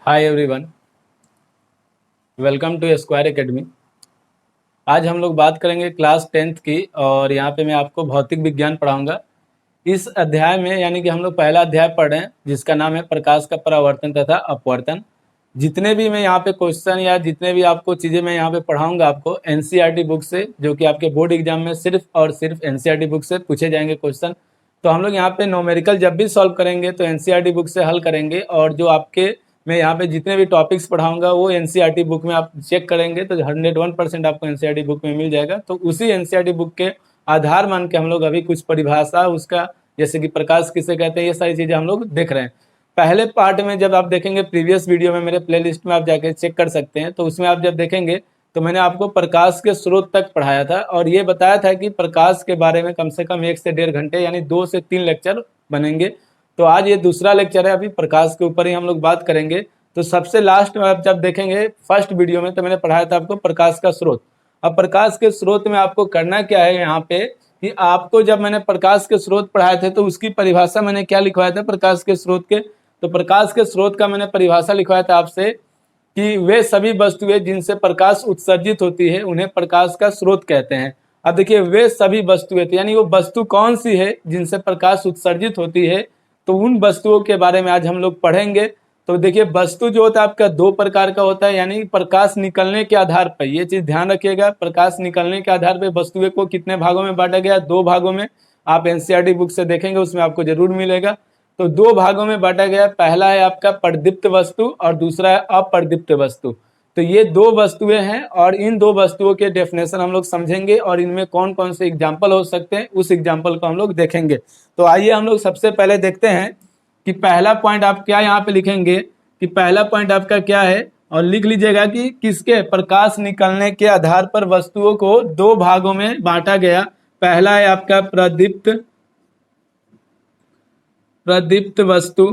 Hi everyone, welcome to Square Academy. आज हम लोग बात करेंगे क्लास 10th की और यहाँ पे मैं आपको भौतिक विज्ञान पढ़ाऊंगा। इस अध्याय में यानी कि हम लोग पहला अध्याय पढ़ रहे हैं जिसका नाम है प्रकाश का परावर्तन तथा अपवर्तन। जितने भी मैं यहाँ पे क्वेश्चन या जितने भी आपको चीज़ें मैं यहाँ पे पढ़ाऊंगा आपको एनसीईआरटी बुक से, जो कि आपके बोर्ड एग्जाम में सिर्फ और सिर्फ एनसीईआरटी बुक से पूछे जाएंगे क्वेश्चन। तो हम लोग यहाँ पे न्यूमेरिकल जब भी सॉल्व करेंगे तो एनसीईआरटी बुक से हल करेंगे, और जो आपके मैं यहाँ पे जितने भी टॉपिक्स पढ़ाऊंगा वो एनसीईआरटी बुक में आप चेक करेंगे तो 101% आपको एनसीईआरटी बुक में मिल जाएगा। तो उसी एनसीईआरटी बुक के आधार मान के हम लोग अभी कुछ परिभाषा उसका, जैसे कि प्रकाश किसे कहते हैं, ये सारी चीज़ें हम लोग देख रहे हैं। पहले पार्ट में जब आप देखेंगे प्रीवियस वीडियो में मेरे प्लेलिस्ट में आप जाके चेक कर सकते हैं, तो उसमें आप जब देखेंगे तो मैंने आपको प्रकाश के स्रोत तक पढ़ाया था और ये बताया था कि प्रकाश के बारे में कम से कम 1 से 1.5 घंटे यानी 2 से 3 लेक्चर बनेंगे। तो आज ये दूसरा लेक्चर है, अभी प्रकाश के ऊपर ही हम लोग बात करेंगे। तो सबसे लास्ट में आप जब देखेंगे फर्स्ट वीडियो में तो मैंने पढ़ाया था आपको प्रकाश का स्रोत। अब प्रकाश के स्रोत में आपको करना क्या है यहाँ पे कि आपको जब मैंने प्रकाश के स्रोत पढ़ाए थे तो उसकी परिभाषा मैंने क्या लिखवाया था प्रकाश के स्रोत के, तो प्रकाश के स्रोत का मैंने परिभाषा लिखवाया था आपसे कि वे सभी वस्तुएं जिनसे प्रकाश उत्सर्जित होती है उन्हें प्रकाश का स्रोत कहते हैं। अब देखिए वे सभी वस्तुएं यानी वो वस्तु कौन सी है जिनसे प्रकाश उत्सर्जित होती है, तो उन वस्तुओं के बारे में आज हम लोग पढ़ेंगे। तो देखिए वस्तु जो होता है आपका 2 प्रकार का होता है, यानी प्रकाश निकलने के आधार पर, ये चीज ध्यान रखिएगा, प्रकाश निकलने के आधार पर वस्तुएं को कितने भागों में बांटा गया, 2 भागों में। आप एनसीईआरटी बुक से देखेंगे उसमें आपको जरूर मिलेगा। तो 2 भागों में बांटा गया, पहला है आपका प्रदीप्त वस्तु और दूसरा है अप्रदीप्त वस्तु। तो ये 2 वस्तुएं हैं और इन 2 वस्तुओं के डेफिनेशन हम लोग समझेंगे और इनमें कौन कौन से एग्जाम्पल हो सकते हैं उस एग्जाम्पल को हम लोग देखेंगे। तो आइए हम लोग सबसे पहले देखते हैं कि पहला पॉइंट आप क्या यहाँ पे लिखेंगे कि पहला पॉइंट आपका क्या है, और लिख लीजिएगा कि किसके प्रकाश निकलने के आधार पर वस्तुओं को 2 भागों में बांटा गया। पहला है आपका प्रदीप्त वस्तु,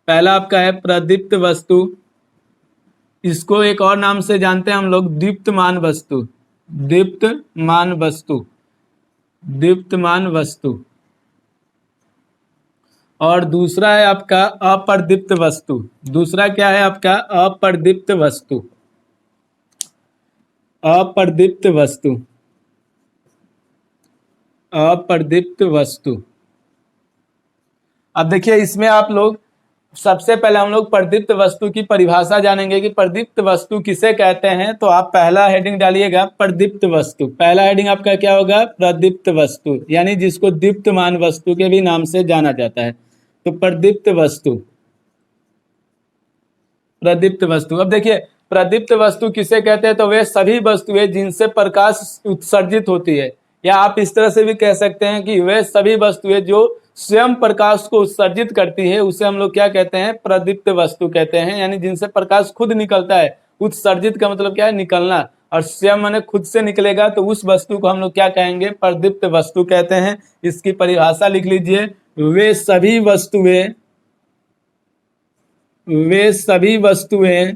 पहला आपका है प्रदीप्त वस्तु। इसको एक और नाम से जानते हैं हम लोग दीप्तमान वस्तु, दीप्तमान वस्तु, दीप्तमान वस्तु। और दूसरा है आपका अप्रदीप्त वस्तु। दूसरा क्या है आपका अप्रदीप्त वस्तु, अप्रदीप्त वस्तु, अप्रदीप्त वस्तु। अब देखिए इसमें आप लोग सबसे पहले हम लोग प्रदीप्त वस्तु की परिभाषा जानेंगे कि प्रदीप्त वस्तु किसे कहते हैं। तो आप पहला हेडिंग डालिएगा प्रदीप्त वस्तु। पहला हेडिंग आपका क्या होगा, प्रदीप्त वस्तु, यानी जिसको दीप्तमान वस्तु के भी नाम से जाना जाता है। तो प्रदीप्त वस्तु, प्रदीप्त वस्तु। अब देखिए प्रदीप्त वस्तु किसे कहते हैं, तो वे सभी वस्तुएं जिनसे प्रकाश उत्सर्जित होती है, या आप इस तरह से भी कह सकते हैं कि वे सभी वस्तुएं जो स्वयं प्रकाश को उत्सर्जित करती है उसे हम लोग क्या कहते हैं, प्रदीप्त वस्तु कहते हैं। यानी जिनसे प्रकाश खुद निकलता है, उत्सर्जित का मतलब क्या है, निकलना, और स्वयं माने खुद से निकलेगा, तो उस वस्तु को हम लोग क्या कहेंगे, प्रदीप्त वस्तु कहते हैं। इसकी परिभाषा लिख लीजिए, वे सभी वस्तुएं, वे सभी वस्तुएं,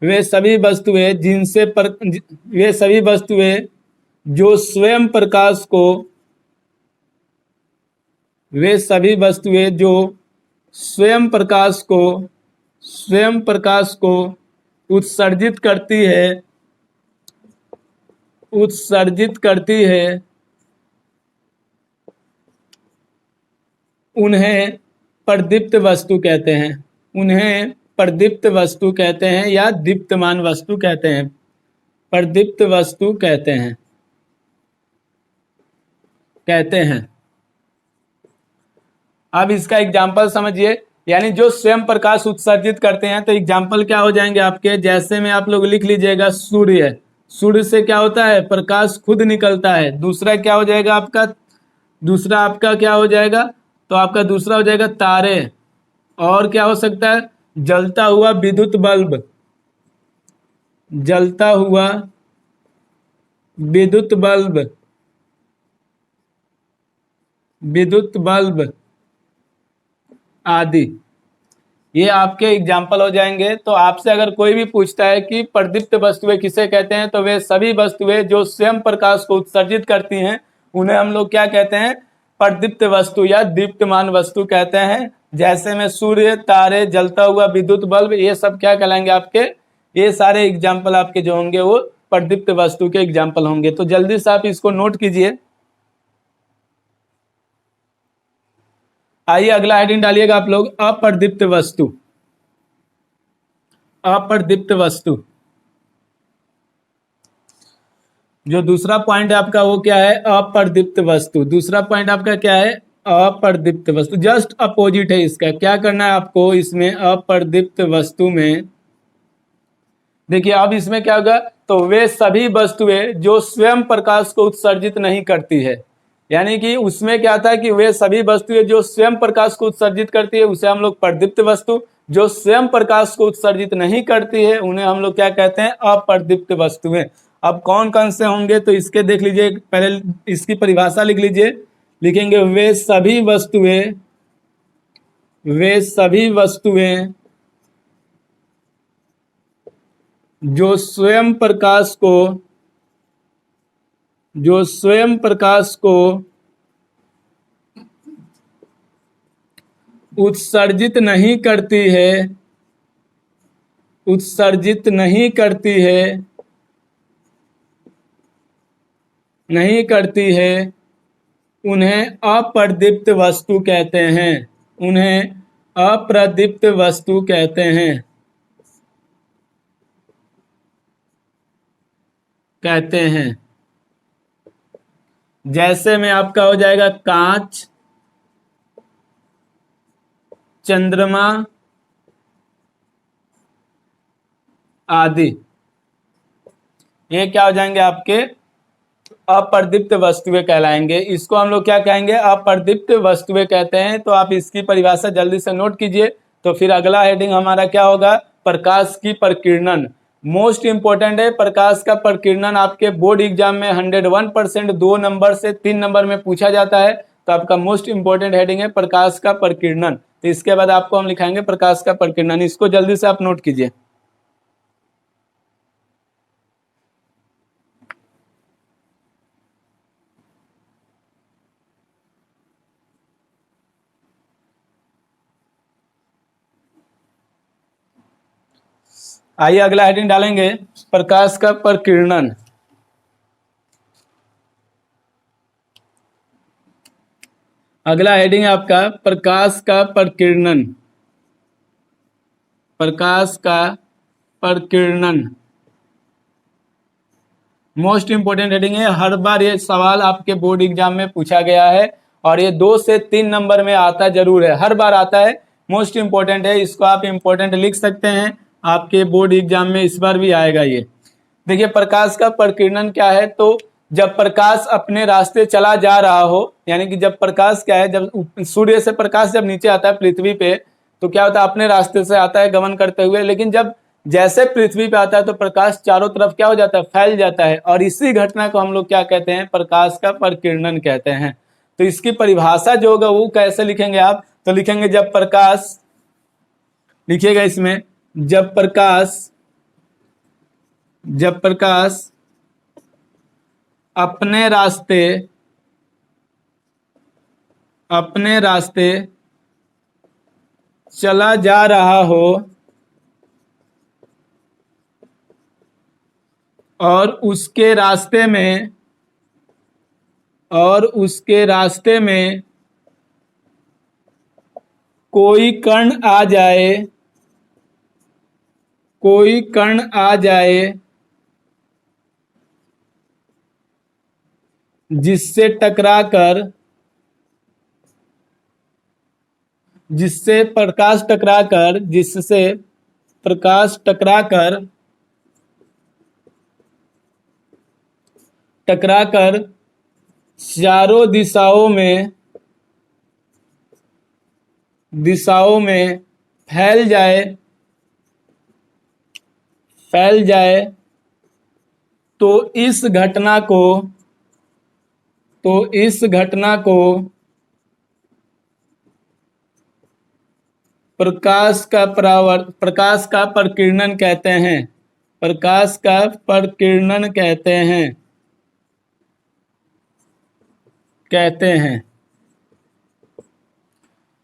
वे सभी वस्तुएं जिनसे वे सभी वस्तुएं जो स्वयं प्रकाश को, वे सभी वस्तुएं जो स्वयं प्रकाश को, स्वयं प्रकाश को उत्सर्जित करती है, उत्सर्जित करती है, उन्हें प्रदीप्त वस्तु कहते हैं। उन्हें प्रदीप्त वस्तु कहते हैं या दीप्तमान वस्तु कहते हैं, प्रदीप्त वस्तु कहते हैं, कहते हैं। अब इसका एग्जाम्पल समझिए, यानी जो स्वयं प्रकाश उत्सर्जित करते हैं, तो एग्जाम्पल क्या हो जाएंगे आपके, जैसे में आप लोग लिख लीजिएगा सूर्य। सूर्य से क्या होता है, प्रकाश खुद निकलता है। दूसरा क्या हो जाएगा आपका, दूसरा आपका क्या हो जाएगा, तो आपका दूसरा हो जाएगा तारे। और क्या हो सकता है, जलता हुआ विद्युत बल्ब, जलता हुआ विद्युत बल्ब, विद्युत बल्ब आदि, ये आपके एग्जाम्पल हो जाएंगे। तो आपसे अगर कोई भी पूछता है कि प्रदीप्त वस्तुएं किसे कहते हैं, तो वे सभी वस्तुएं जो स्वयं प्रकाश को उत्सर्जित करती हैं उन्हें हम लोग क्या कहते हैं, प्रदीप्त वस्तु या दीप्तमान वस्तु कहते हैं। जैसे में सूर्य, तारे, जलता हुआ विद्युत बल्ब, ये सब क्या कहलाएंगे आपके, ये सारे एग्जाम्पल आपके जो होंगे वो प्रदीप्त वस्तु के एग्जाम्पल होंगे। तो जल्दी से आप इसको नोट कीजिए। आइए अगला हेडिंग डालिएगा आप लोग, अप्रदीप्त वस्तु। अप्रदीप्त वस्तु, जो दूसरा पॉइंट है आपका वो क्या है, अप्रदीप्त वस्तु। दूसरा पॉइंट आपका क्या है, अप्रदीप्त वस्तु, जस्ट अपोजिट है इसका। क्या करना है आपको इसमें, अप्रदीप्त वस्तु में देखिए अब इसमें क्या होगा, तो वे सभी वस्तुएं जो स्वयं प्रकाश को उत्सर्जित नहीं करती है, यानी कि उसमें क्या था कि वे सभी वस्तुएं जो स्वयं प्रकाश को उत्सर्जित करती है उसे हम लोग प्रदीप्त वस्तु, जो स्वयं प्रकाश को उत्सर्जित नहीं करती है उन्हें हम लोग क्या कहते हैं, अप्रदीप्त वस्तुएं। अब कौन कौन से होंगे तो इसके देख लीजिए, पहले इसकी परिभाषा लिख लीजिए। लिखेंगे वे सभी वस्तुएं, वे सभी वस्तुएं जो स्वयं प्रकाश को, जो स्वयं प्रकाश को उत्सर्जित नहीं करती है, उत्सर्जित नहीं करती है, नहीं करती है, उन्हें अप्रदीप्त वस्तु कहते हैं, उन्हें अप्रदीप्त वस्तु कहते हैं, कहते हैं। जैसे में आपका हो जाएगा कांच, चंद्रमा आदि, ये क्या हो जाएंगे आपके अप्रदीप्त वस्तुएं कहलाएंगे। इसको हम लोग क्या कहेंगे, अप्रदीप्त वस्तुएं कहते हैं। तो आप इसकी परिभाषा जल्दी से नोट कीजिए। तो फिर अगला हेडिंग हमारा क्या होगा, प्रकाश की प्रकीर्णन। मोस्ट इंपोर्टेंट है प्रकाश का प्रकीर्णन। आपके बोर्ड एग्जाम में 101% 2 नंबर से 3 नंबर में पूछा जाता है। तो आपका मोस्ट इंपोर्टेंट हेडिंग है प्रकाश का प्रकीर्णन। तो इसके बाद आपको हम लिखाएंगे प्रकाश का प्रकीर्णन। इसको जल्दी से आप नोट कीजिए। आइए अगला हेडिंग डालेंगे, प्रकाश का प्रकीर्णन। अगला हेडिंग है आपका प्रकाश का प्रकीर्णन, प्रकाश का प्रकीर्णन। मोस्ट इंपोर्टेंट हेडिंग है, हर बार ये सवाल आपके बोर्ड एग्जाम में पूछा गया है और ये 2 से 3 नंबर में आता जरूर है, हर बार आता है। मोस्ट इंपोर्टेंट है, इसको आप इंपोर्टेंट लिख सकते हैं, आपके बोर्ड एग्जाम में इस बार भी आएगा ये। देखिए प्रकाश का प्रकीर्णन क्या है, तो जब प्रकाश अपने रास्ते चला जा रहा हो, यानी कि जब प्रकाश क्या है, जब सूर्य से प्रकाश जब नीचे आता है पृथ्वी पे, तो क्या होता है, अपने रास्ते से आता है गमन करते हुए, लेकिन जब जैसे पृथ्वी पे आता है तो प्रकाश चारों तरफ क्या हो जाता है, फैल जाता है। और इसी घटना को हम लोग क्या कहते हैं, प्रकाश का प्रकीर्णन कहते हैं। तो इसकी परिभाषा जो होगा वो कैसे लिखेंगे आप, तो लिखेंगे जब प्रकाश, लिखिएगा इसमें, जब प्रकाश, जब प्रकाश अपने रास्ते, अपने रास्ते चला जा रहा हो और उसके रास्ते में, और उसके रास्ते में कोई कण आ जाए, कोई कण आ जाए जिससे टकराकर, जिससे प्रकाश टकराकर, जिससे प्रकाश टकराकर, टकराकर चारों दिशाओं में, दिशाओं में फैल जाए, फैल जाए, तो इस घटना को, तो इस घटना को प्रकाश का प्रकाश का प्रकीर्णन कहते हैं, प्रकाश का प्रकीर्णन कहते हैं, कहते हैं।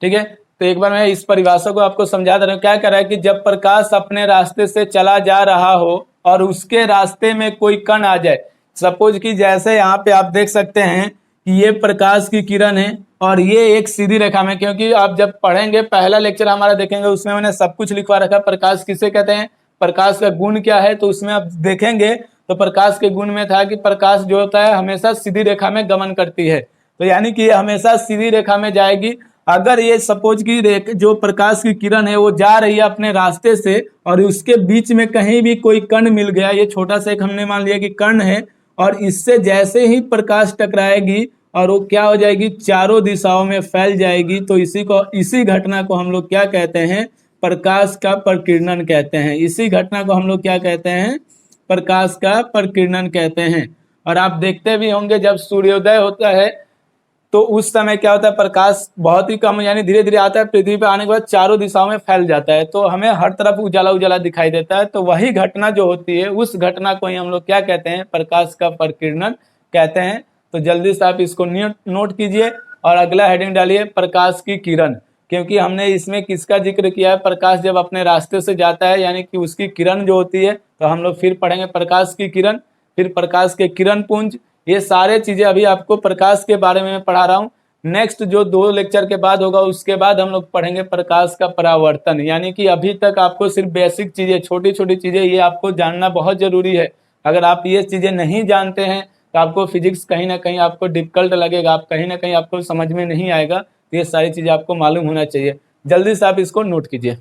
ठीक है, तो एक बार मैं इस परिभाषा को आपको समझा दे रहा हूँ। क्या कह रहा है कि जब प्रकाश अपने रास्ते से चला जा रहा हो और उसके रास्ते में कोई कण आ जाए, सपोज कि जैसे यहाँ पे आप देख सकते हैं कि ये प्रकाश की किरण है और ये एक सीधी रेखा में, क्योंकि आप जब पढ़ेंगे पहला लेक्चर हमारा देखेंगे उसमें मैंने सब कुछ लिखवा रखा है, प्रकाश किसे कहते हैं, प्रकाश का गुण क्या है, तो उसमें आप देखेंगे तो प्रकाश के गुण में था कि प्रकाश जो होता है हमेशा सीधी रेखा में गमन करती है, तो यानी कि ये हमेशा सीधी रेखा में जाएगी। अगर ये सपोज की जो प्रकाश की किरण है वो जा रही है अपने रास्ते से और उसके बीच में कहीं भी कोई कण मिल गया, ये छोटा सा एक हमने मान लिया कि कण है, और इससे जैसे ही प्रकाश टकराएगी और वो क्या हो जाएगी, चारों दिशाओं में फैल जाएगी, तो इसी घटना को हम लोग क्या कहते हैं, प्रकाश का प्रकीर्णन कहते हैं। इसी घटना को हम लोग क्या कहते हैं, प्रकाश का प्रकीर्णन कहते हैं। और आप देखते भी होंगे जब सूर्योदय होता है तो उस समय क्या होता है, प्रकाश बहुत ही कम यानी धीरे धीरे आता है, पृथ्वी पे आने के बाद चारों दिशाओं में फैल जाता है, तो हमें हर तरफ उजाला उजाला दिखाई देता है। तो वही घटना जो होती है उस घटना को ही हम लोग क्या कहते हैं, प्रकाश का प्रकीर्णन कहते हैं। तो जल्दी से आप इसको नोट कीजिए और अगला हेडिंग डालिए प्रकाश की किरण, क्योंकि हमने इसमें किसका जिक्र किया है, प्रकाश जब अपने रास्ते से जाता है यानी कि उसकी किरण जो होती है, तो हम लोग फिर पढ़ेंगे प्रकाश की किरण, फिर प्रकाश के किरण पुंज, ये सारे चीजें अभी आपको प्रकाश के बारे में पढ़ा रहा हूँ। नेक्स्ट जो 2 लेक्चर के बाद होगा उसके बाद हम लोग पढ़ेंगे प्रकाश का परावर्तन, यानी कि अभी तक आपको सिर्फ बेसिक चीजें, छोटी छोटी चीजें ये आपको जानना बहुत जरूरी है। अगर आप ये चीजें नहीं जानते हैं तो आपको फिजिक्स कहीं ना कहीं आपको डिफिकल्ट लगेगा, आप कहीं ना कहीं आपको समझ में नहीं आएगा, तो ये सारी चीजें आपको मालूम होना चाहिए। जल्दी से आप इसको नोट कीजिए।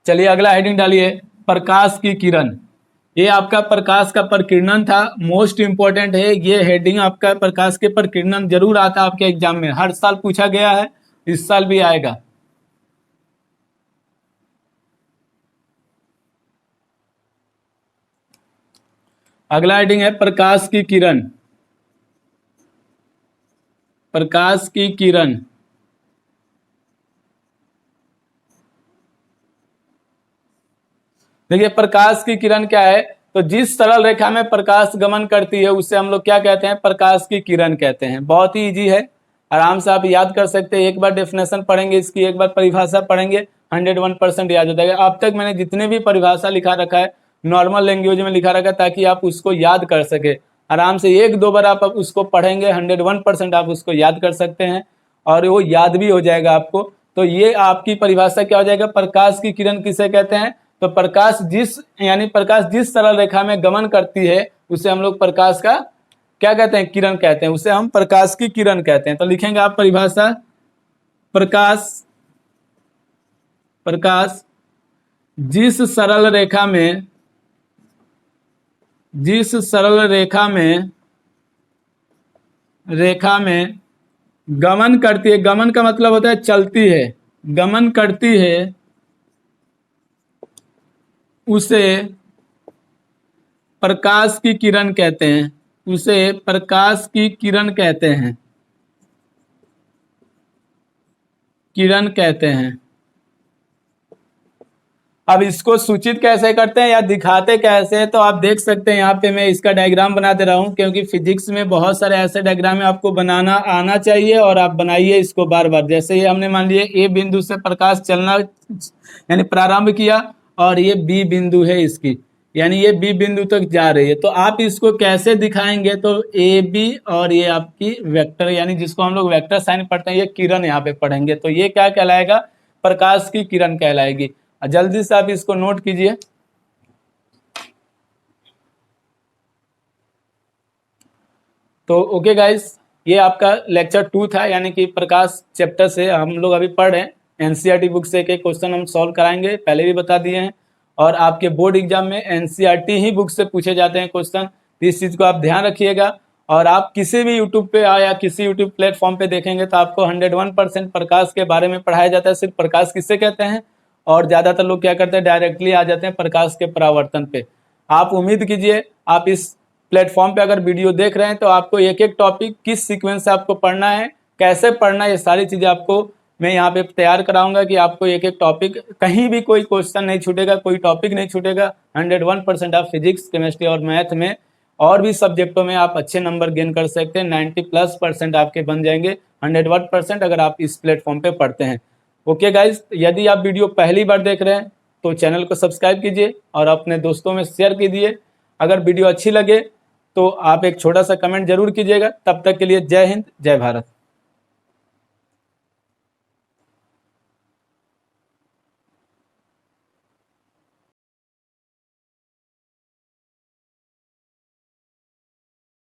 चलिए अगला हेडिंग डालिए प्रकाश की किरण। ये आपका प्रकाश का प्रकीर्णन था, मोस्ट इंपॉर्टेंट है ये हेडिंग आपका, प्रकाश के प्रकीर्णन जरूर आता है आपके एग्जाम में, हर साल पूछा गया है, इस साल भी आएगा। अगला हेडिंग है प्रकाश की किरण। प्रकाश की किरण, देखिए प्रकाश की किरण क्या है, तो जिस सरल रेखा में प्रकाश गमन करती है उसे हम लोग क्या कहते हैं, प्रकाश की किरण कहते हैं। बहुत ही इजी है, आराम से आप याद कर सकते हैं, एक बार डेफिनेशन पढ़ेंगे इसकी, एक बार परिभाषा पढ़ेंगे, 101% याद हो जाएगा। अब तक मैंने जितने भी परिभाषा लिखा रखा है नॉर्मल लैंग्वेज में लिखा रखा है ताकि आप उसको याद कर सके। आराम से 1-2 बार आप उसको पढ़ेंगे 101% आप उसको याद कर सकते हैं और वो याद भी हो जाएगा आपको। तो ये आपकी परिभाषा क्या हो जाएगा, प्रकाश की किरण किसे कहते हैं, तो प्रकाश जिस सरल रेखा में गमन करती है उसे हम लोग प्रकाश का क्या कहते हैं, किरण कहते हैं, उसे हम प्रकाश की किरण कहते हैं। तो लिखेंगे आप परिभाषा, प्रकाश जिस सरल रेखा में गमन करती है, गमन का मतलब होता है चलती है, गमन करती है, उसे प्रकाश की किरण कहते हैं, उसे प्रकाश की किरण कहते हैं, किरण कहते हैं। अब इसको सूचित कैसे करते हैं या दिखाते कैसे हैं, तो आप देख सकते हैं यहाँ पे मैं इसका डायग्राम बना दे रहा हूँ, क्योंकि फिजिक्स में बहुत सारे ऐसे डायग्राम आपको बनाना आना चाहिए और आप बनाइए इसको बार बार। जैसे ये हमने मान लिया ए बिंदु से प्रकाश चलना यानी प्रारंभ किया और ये बी बिंदु है इसकी, यानी ये बी बिंदु तक जा रही है, तो आप इसको कैसे दिखाएंगे, तो ए बी और ये आपकी वेक्टर, यानी जिसको हम लोग वेक्टर साइन पढ़ते हैं, ये किरण यहाँ पे पढ़ेंगे, तो ये क्या कहलाएगा, प्रकाश की किरण कहलाएगी। जल्दी से आप इसको नोट कीजिए। तो ओके गाइस, ये आपका लेक्चर 2 था, यानी कि प्रकाश चैप्टर से हम लोग अभी पढ़ रहे हैं। एनसीईआरटी बुक से एक क्वेश्चन हम सॉल्व कराएंगे, पहले भी बता दिए हैं, और आपके बोर्ड एग्जाम में एनसीईआरटी ही बुक से पूछे जाते हैं क्वेश्चन, इस चीज को आप ध्यान रखिएगा। और आप किसी भी यूट्यूब पे या किसी यूट्यूब प्लेटफॉर्म पे देखेंगे तो आपको 101% प्रकाश के बारे में पढ़ाया जाता है, सिर्फ प्रकाश किससे कहते हैं, और ज्यादातर लोग क्या करते हैं डायरेक्टली आ जाते हैं प्रकाश के परावर्तन पे। आप उम्मीद कीजिए आप इस प्लेटफॉर्म पे अगर वीडियो देख रहे हैं तो आपको एक एक टॉपिक किस सीक्वेंस से आपको पढ़ना है, कैसे पढ़ना है, ये सारी चीजें आपको मैं यहाँ पे तैयार कराऊंगा कि आपको एक एक टॉपिक, कहीं भी कोई क्वेश्चन नहीं छूटेगा, कोई टॉपिक नहीं छूटेगा। 101% आप फिजिक्स, केमिस्ट्री और मैथ में और भी सब्जेक्टों में आप अच्छे नंबर गेन कर सकते हैं। 90+% आपके बन जाएंगे 101% अगर आप इस प्लेटफॉर्म पे पढ़ते हैं। ओके गाइज, यदि आप वीडियो पहली बार देख रहे हैं तो चैनल को सब्सक्राइब कीजिए और अपने दोस्तों में शेयर कीजिए। अगर वीडियो अच्छी लगे तो आप एक छोटा सा कमेंट जरूर कीजिएगा। तब तक के लिए जय हिंद, जय भारत।